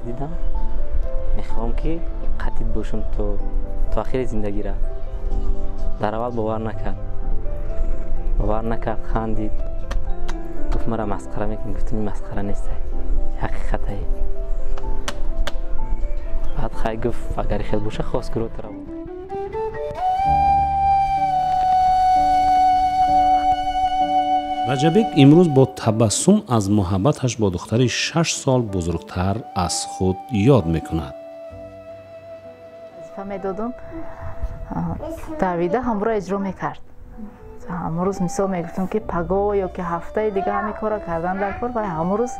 دیدم میخوام که قطعیت باشم تا آخر زندگی را. در اول باور نکرد خندید، گفت مرا مسخره میکنی. گفتم این مسخره نیست، حقیقته. بعد خیلی گفت اگر خیلی باشه خواستگارات را بود. رجبک امروز با تبسم از محبتش با دختری 6 سال بزرگتر از خود یاد میکند. وظیفه میدادم دویده همراه اجرا میکرد. همون روز مثال میگفتم که پگاه یا که هفته دیگه همین کار کردن در کار و همون روز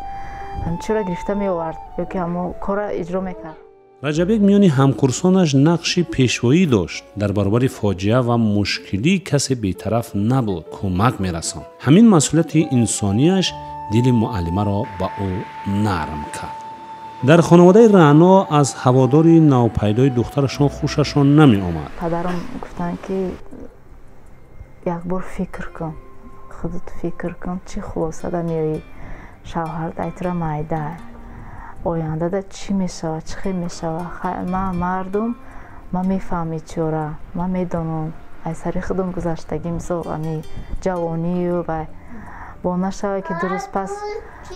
چرا گرفته می آورد یا که همون کار اجرا میکرد. رجبک میانی همکورسانش نقشی پیشوایی داشت. در برابر فاجعه و مشکلی کسی بی‌طرف نبود، کمک میرساند. همین مسئولیت انسانیش دل معلمه را به او نرم کرد. در خانواده رعنا از هواداری نوپیدای دخترشان خوششان نمی آمد. پدرم گفتن که یک بار فکر کن، خودت فکر کن چی خلاصه در میایی شوهر دایتر مایده آینده در چی میشه، چی خیلی میشه. من مردم من میفهمی چرا، من میدونم از سری خودم گذشتگی مثل امی جوانی و با نشوه که درست پس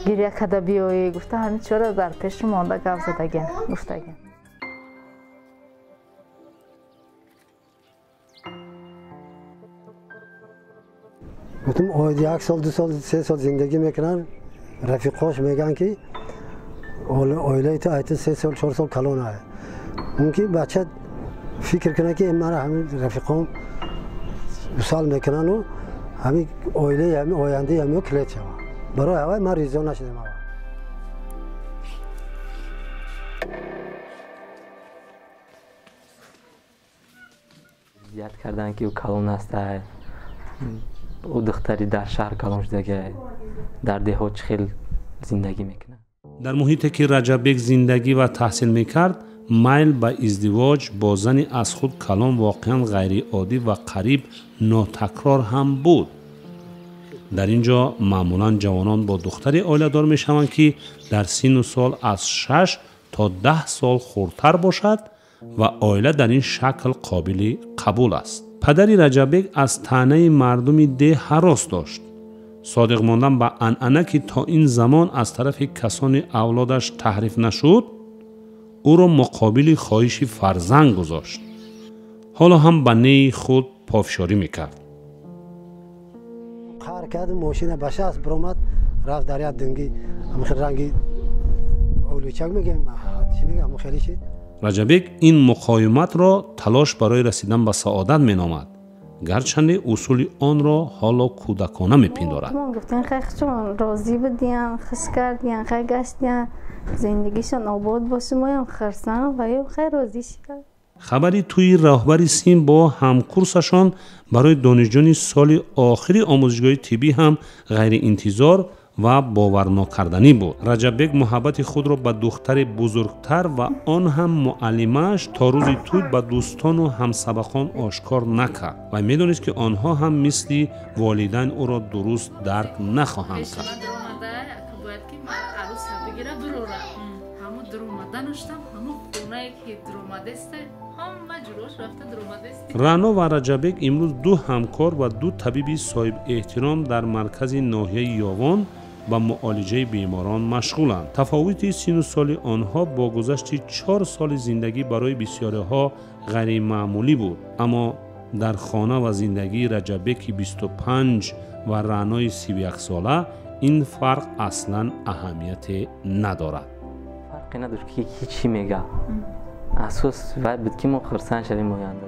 گریه کده بیایی. گفته همین چرا در پیش مانده گفت زدگی گفتگی. گفتم آید 1 سال 2 سال 3 سال زندگی میکنن، رفیقاش میگن که آیله تو ایت 3 سال 4 سال کلان आहे. اون که بچه فکر کنه که من همین رفیقام سال میکنن و همین آیله همین آینده همین کلیت شود. برای هوای من ریزا نشدم. زیاد کردن که او کلان است. او دختری در شهر کلان شده، در دهات خیلی زندگی میکنه. در محیطی که رجبک زندگی و تحصیل میکرد، میل به ازدواج با زنی از خود کلان واقعا غیر عادی و قریب ناتکرار هم بود. در اینجا معمولا جوانان با دختری عائله دار میشوند که در سن و سال از 6 تا 10 سال خردتر باشد و عائله در این شکل قابل قبول است. پدری رجبک از طعنه مردم ده هراس داشت. صادق ماندن به عنعنه که تا این زمان از طرف کسان اولادش تحریف نشد، او را مقابل خواهش فرزند گذاشت. حالا هم به نی خود پافشاری میکرد. قهر کرد ماشین بشه از برامد رفت دریا دنگی همخیر رنگی اولیچک میگم چی میگم خیلی چی. رجبک این مقاومت را تلاش برای رسیدن به سعادت مینامد، گرچند اصول آن را حالا کودکانه میپندارد. من گفتن خیلی چون راضی بودیم، خوش کردیم، خیلی گشتیم، زندگیشان آباد باشه، ما هم خرسان و خیلی راضی شد. خبری توی راهبر سیم با همکورسشان برای دانشجویان سال آخری آموزشگاه طبی هم غیر انتظار و باور نکردنی بود. رجبک محبت خود را به دختر بزرگتر و آن هم معلمش تا روز توی به دوستان و همسبقان آشکار نکرد و میدونست که آنها هم مثل والدین او را درست درک نخواهند کرد. رعنا و رجبک امروز 2 همکار و 2 طبیب صاحب احترام در مرکز ناحیه یاوان با معالجه بیماران مشغولند. تفاوت سن و سال آنها با گذشت 4 سال زندگی برای بسیاری‌ها غیر معمولی بود، اما در خانه و زندگی رجبک 25 و رعنای 31 ساله این فرق اصلا اهمیت ندارد. فرقی نداره که چی میگه. اساس باید بود که ما خرسان شویم آینده.